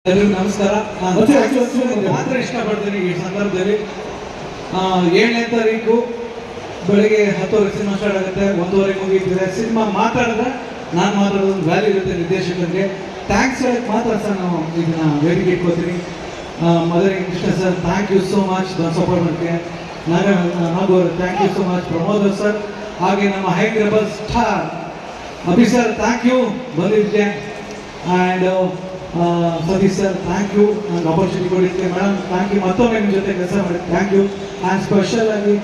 ಎಲ್ಲರಿಗೂ ನಮಸ್ಕಾರ. ಮಾತ್ರ ಇಷ್ಟಪಡ್ತೀನಿ ಈ ಸಂದರ್ಭದಲ್ಲಿ 7ನೇ ತಾರೀಕು ಬೆಳಿಗ್ಗೆ 10 ಸಿನಿಮಾ ಸ್ಟಾರ್ಟ್ ಆಗುತ್ತೆ, 1:30 ಮುಗಿಯುತ್ತೆ. ಸಿನಿಮಾ ಮಾತಾಡಿದ್ರೆ ನಾನು ಮಾತಾಡೋದು ವ್ಯಾಲ್ಯೂ ಇರುತ್ತೆ ನಿರ್ದೇಶಕರಿಗೆ. ಥ್ಯಾಂಕ್ಸ್ ಹೇಳಕ್ಕೆ ಮಾತ್ರ ಸರ್ ನಾವು ಇದನ್ನ ವೇದಿಕೆ ಇಟ್ಕೋತೀನಿ. ಮದರ್ Krishna sir, thank you so much support ಮಾಡೋಕ್ಕೆ. Nagu thank you so much. Pramod sir, ಹಾಗೆ ನಮ್ಮ Hyderabad star Abhi sir, thank you ಬಂದಿದ್ದಕ್ಕೆ. And Satish sir, thank you ನನಗೆ ಆಪರ್ಚುನಿಟಿ ಕೊಡಿದ್ದಕ್ಕೆ. ಮೇಡಮ್ ಥ್ಯಾಂಕ್ ಯು, ಮತ್ತೊಮ್ಮೆ ನಿಮ್ಮ ಜೊತೆ ಕೆಲಸ ಮಾಡಿದ್ದು ಥ್ಯಾಂಕ್ ಯು. ಆ್ಯಂಡ್ ಸ್ಪೆಷಲ್ ಆಗಿ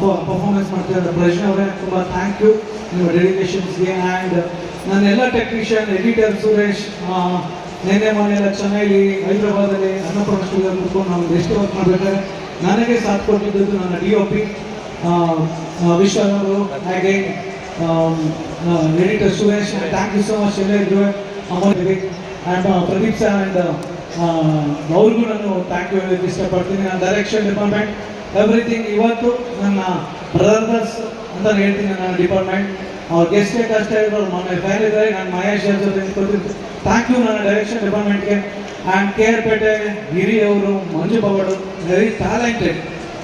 ಪರ್ಫಾರ್ಮೆನ್ಸ್ ಮಾಡ್ತಿದ್ದಾರೆ ಪ್ರಶ್ನೆ ಅವರೇ, ತುಂಬ ಥ್ಯಾಂಕ್ ಯು ನಿಮ್ಮ ಡೆಡಿಕೇಶನ್ಸ್ಗೆ. ಆ್ಯಂಡ್ ನನ್ನ ಎಲ್ಲ ಟೆಕ್ನಿಷಿಯನ್, ಎಡಿಟರ್ ಸುರೇಶ್, ನೆನ್ನೆ ಮೊನ್ನೆಲ್ಲ ಚೆನ್ನೈಲಿ, ಹೈದರಾಬಾದಲ್ಲಿ ಅನ್ನಪೂರ್ಣ ಸ್ಟುಡಿಯೋ ಕೂತ್ಕೊಂಡು ನಾವು ಎಷ್ಟು ವರ್ಕ್ ಮಾಡಬೇಕಾದ್ರೆ ನನಗೆ ಸಾಥ್ ಕೊಟ್ಟಿದ್ದು ನನ್ನ DOP ವಿಶ್ವನಾಥ್ ಅವರು, ಹಾಗೆ editor Suresh. Thank you so much. ಎಲ್ಲ ಇದ್ರು ಅಮೋದಿಗೆ ಆ್ಯಂಡ್ ಪ್ರದೀಪ್ ಸರ್ ಆ್ಯಂಡ್ ಅವ್ರಿಗೂ ನಾನು ಥ್ಯಾಂಕ್ ಯು ಹೇಳೋಕ್ಕೆ ಇಷ್ಟಪಡ್ತೀನಿ. ನನ್ನ ಡೈರೆಕ್ಷನ್ ಡಿಪಾರ್ಟ್ಮೆಂಟ್ ಎವ್ರಿಥಿಂಗ್. ಇವತ್ತು ನನ್ನ ಬ್ರದರ್ಸ್ ಅಂತ ಹೇಳ್ತೀನಿ ನನ್ನ ಡಿಪಾರ್ಟ್ಮೆಂಟ್. ಅವ್ರ ಗೆಸ್ಟೇ ಕಷ್ಟ ಇದ್ರು, ಅವ್ರು ಮೊನ್ನೆ ಫ್ಯಾನ್ ಇದ್ದಾರೆ. ನಾನು ಮಹೇಶ್ ಅವ್ರ ಜೊತೆ ನಿಂತ್ಕೊತೀನಿ. ಥ್ಯಾಂಕ್ ಯು ನನ್ನ ಡೈರೆಕ್ಷನ್ ಡಿಪಾರ್ಟ್ಮೆಂಟ್ಗೆ. ಆ್ಯಂಡ್ KR ಗಿರಿ ಅವರು, ಮಂಜು ಬಾಬಡು, ವೆರಿ ಟ್ಯಾಲೆಂಟೆಡ್.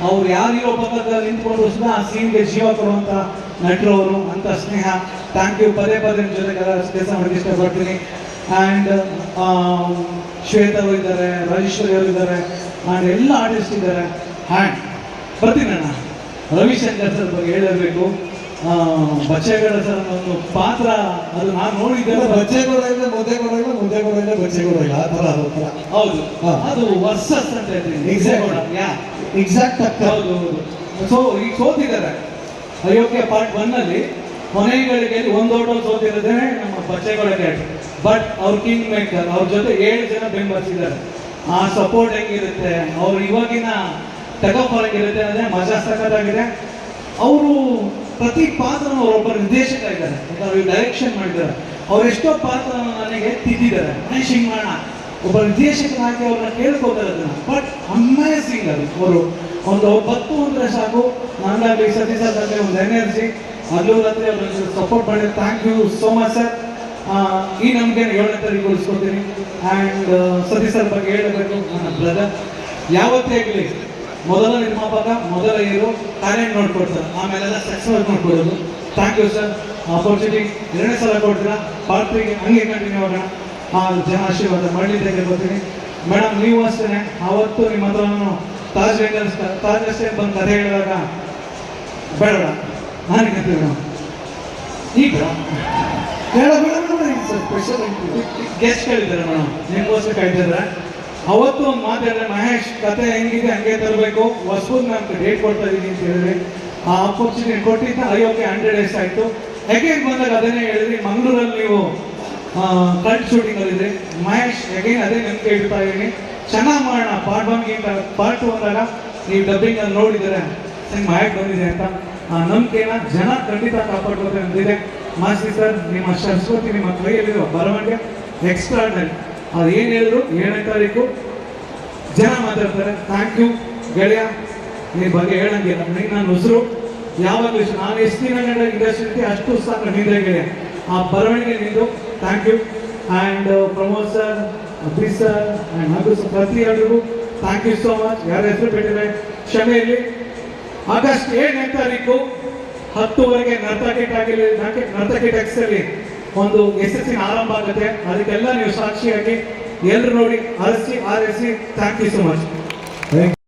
ಅವ್ರು ಯಾರಿರೋ ಪಕ್ಕದಲ್ಲಿ ನಿಂತ್ಕೊಂಡು ಸುಧಾ ಆ ಸೀನ್ಗೆ ಜೀವ ಕೊಡುವಂಥ ನಟರು ಅವರು, ಅಂತ ಸ್ನೇಹ. Thank you. ಪದೇ ಪದೇ ನಿಮ್ಮ ಜೊತೆ ಕೆಲಸ ಮಾಡೋಕ್ಕೆ ಇಷ್ಟಪಡ್ತೀನಿ. ಆ್ಯಂಡ್ ಶ್ವೇತಾ ಅವರು ಇದ್ದಾರೆ, ರಾಜೇಶ್ವರಿ ಅವರು ಇದ್ದಾರೆ, ಆ್ಯಂಡ್ ಎಲ್ಲ ಆರ್ಟಿಸ್ಟ್ ಇದ್ದಾರೆ. ಆ್ಯಂಡ್ ಬರ್ತೀನಿ ಅಣ್ಣ, ರವಿಶಂಕರ್ ಸರ್ ಬಗ್ಗೆ ಹೇಳಿರಬೇಕು. ಬಚ್ಚೇಗೌಡ ಸರ್ ಒಂದು ಪಾತ್ರ, ಅದು ನಾನು ನೋಡಿದ್ದೇನೆ. ಬಚ್ಚೇಗೌಡ ಇಲ್ಲ, ಮುದ್ದೇಗೌಡ ಇಲ್ಲ, ಮುದ್ದೇಗೌಡ ಇಲ್ಲ, ಬಚ್ಚೇಗೌಡ ಇಲ್ಲ, ಆ ಥರ ಹೌದು. ಅದು ವರ್ಸಸ್ ಅಂತ ಹೇಳ್ತೀನಿ. ಎಕ್ಸಾಕ್ಟ್ ಹೌದು ಹೌದು. ಸೊ ಈಗ ಸೋತಿದ್ದಾರೆ ಅಯೋಗ್ಯ ಪಾರ್ಟ್ 1 ಕೊನೆಗಳಿಗೆ 1 ಓಟಲ್ಲಿ ಸೋತಿರೋದೇ ನಮ್ಮ ಬಚ್ಚೇಗೌಡ ಕ್ಯಾರೆಕ್ಟರ್. ಬಟ್ ಅವ್ರ ಕಿಂಗ್ ಮೇಕರ್, ಅವ್ರ ಜೊತೆ 7 ಜನ ಬೆಂಬಲಿಸಿದ್ದಾರೆ. ಆ ಸಪೋರ್ಟ್ ಹೆಂಗಿರುತ್ತೆ, ಅವ್ರು ಇವಾಗಿನ ಟಗಫರ್ ಹೆಂಗಿರುತ್ತೆ ಅಂದರೆ ಮಜಾ ಸಖತ್ತಾಗಿದೆ. ಅವರು ಪ್ರತಿ ಪಾತ್ರ ಅವರೊಬ್ಬ ನಿರ್ದೇಶಕ ಇದ್ದಾರೆ, ಅವ್ರು ಡೈರೆಕ್ಷನ್ ಮಾಡಿದ್ದಾರೆ. ಅವ್ರು ಎಷ್ಟೋ ಪಾತ್ರ ನನಗೆ ತಿದ್ದಿದ್ದಾರೆ. ಮಹೇಶ್ ಹಿಂಗ್ ಮಾಡೋಣ, ಒಬ್ಬ ನಿರ್ದೇಶಕನಾಗಿ ಅವ್ರನ್ನ ಕೇಳ್ಕೋತಾರೆ ಅದನ್ನ. ಬಟ್ ಅಮೇಸಿಂಗ್ ಅದು. ಅವರು ಒಂದು ಬತ್ತು ಅಂದರೆ ಸಾಕು, ನನಗಾಗಲಿ ಸತೀಶ್ ಸರ್ಗೆ ಒಂದು ಎನರ್ಜಿ. ಹಗಲು ರಾತ್ರಿ ಅವ್ರನ್ನ ಸಪೋರ್ಟ್ ಮಾಡಿದ್ರೆ thank you so much sir. ಈ ನಮಗೆ 7ನೇ ತಾರೀಕು ಉಳಿಸ್ಕೊತೀನಿ. ಆ್ಯಂಡ್ ಸತೀಶ್ ಸರ್ ಬಗ್ಗೆ ಹೇಳಬೇಕು, ನನ್ನ ಬ್ರದರ್ ಯಾವತ್ತೇ ಆಗಲಿ ಮೊದಲ ನಿರ್ಮಾಪಕ, ಮೊದಲ ಹೀರೋ, ಟ್ಯಾಲೆಂಟ್ ನೋಡ್ಕೊಡ್ತಾರೆ, ಆಮೇಲೆಲ್ಲ ಸಕ್ಸಸ್ ನೋಡ್ಕೊಡೋದು. Thank you sir. ಆಪರ್ಚುನಿಟಿ 2ನೇ ಸಲ ಕೊಡ್ತೀರಾ. ಪಾರ್ಟ್ 3ಗೆ ಹಂಗೆ ಕಂಟಿನ್ಯೂ ಆಗೋಣ. ಜನ ಆಶೀರ್ವಾದ ಮಾಡಲಿ ಅಂತ ಕೇಳ್ಕೊತೀನಿ. ಮೇಡಮ್ ನೀವು ಅಷ್ಟೇ, ಅವತ್ತು ನಿಮ್ಮ ಹತ್ರ ನಾನು ತಾಜ್ ಎಸ್ಟೇಟ್ ಬಂದು ಕಥೆ ಹೇಳಿದಾಗ ಬೇಡ ನಾನು ಕತ್ತೀವಿ ಮೇಡಮ್, ಈಗ ಸ್ಪೆಷಲ್ ಗೆಸ್ಟ್ಗಳಿದ್ದಾರೆ ಮೇಡಮ್, ನಿಮಗೋಸ್ಕರ ಕಾಯ್ತಿದ್ದಾರೆ. ಅವತ್ತು ಒಂದು ಮಾತಾಡಿದ್ರೆ, ಮಹೇಶ್ ಕತೆ ಹೆಂಗಿದೆ ಹಂಗೆ ತರಬೇಕು, ಹೊಸಬು ನಮ್ಗೆ ಡೇಟ್ ಕೊಡ್ತಾ ಇದ್ದೀನಿ ಅಂತ ಹೇಳಿದ್ರಿ. ಆ ಆಪರ್ಚುನಿಟಿ ಕೊಟ್ಟಿದ್ದ ಅಯೋಗ್ಯ 100 days ಆಯಿತು. ಹೆಗೇನ್ ಬಂದಾಗ ಅದನ್ನೇ ಹೇಳಿದ್ರಿ. ಮಂಗಳೂರಲ್ಲಿ ನೀವು ಕಲ್ಟ್ ಶೂಟಿಂಗಲ್ಲಿದ್ರಿ. ಮಹೇಶ್ ಹೆಗೇನ್ ಅದೇ ನಂಬಿಕೆ ಇಡ್ತಾ ಇದ್ದೀನಿ, ಚೆನ್ನಾಗಿ ಮಾಡೋಣ. ಪಾರ್ಟ್ 1ಗಿಂತ ಪಾರ್ಟ್ 2 ಅಂದಾಗ ನೀವು ಡಬ್ಬಿಂಗಲ್ಲಿ ನೋಡಿದರೆ ಸಿನಿಮಾ ಹೇಗೆ ಬಂದಿದೆ ಅಂತ. ಆ ನಂಬಿಕೆನ ಜನ ಖಂಡಿತ ಕಾಪಾಡ್ಕೋತಾರೆ ಅಂತಿದೆ. ಮಾಸ್ತಿ ಸರ್, ನಿಮ್ಮ ಸರಸ್ವತಿ ನಿಮ್ಮ ಕೈಯಲ್ಲಿರೋ ಬರವಣಿಗೆ ಎಕ್ಸ್ಟ್ರಾರ್ಡನರಿ. ಅದು ಏನು ಹೇಳಿದ್ರು 7ನೇ ತಾರೀಕು ಜನ ಮಾತಾಡ್ತಾರೆ. ಥ್ಯಾಂಕ್ ಯು ಗೆಳೆಯ, ನಿಮ್ಮ ಬಗ್ಗೆ ಹೇಳಂಗಿಲ್ಲ. ನನಗೆ ನಾನು ಉಸಿರು ಯಾವಾಗಲೂ ಇಷ್ಟ. ನಾನು ಎಷ್ಟು ದಿನ ಇಂಡಸ್ಟ್ರಿ ಅಷ್ಟು ಸಾಕು ನಿಂದ್ರೆ ಗೆಳೆಯ. ಆ ಬರವಣಿಗೆ ನಿಂದು thank you. And Pramod sir, Abhi sir and ಹಾಗೂ ಪ್ರತಿಯೊಬ್ಬರಿಗೂ ಥ್ಯಾಂಕ್ ಯು ಸೋ ಮಚ್. ಯಾರ ಹೆಸರು ಬಿಟ್ಟಿದೆ ಕ್ಷಮೆ ಇರಲಿ. ಆಗಸ್ಟ್ 7ನೇ ತಾರೀಕು 10 ನರ್ತಕಿ ಟ್ಯಾಕ್ಸಲ್ಲಿ ಒಂದು ಯಶಸ್ಸಿನ ಆರಂಭ ಆಗುತ್ತೆ. ಅದಕ್ಕೆಲ್ಲ ನೀವು ಸಾಕ್ಷಿಯಾಗಿ ಎಲ್ಲರೂ ನೋಡಿ, ಆರೈಸಿ. Thank you so much.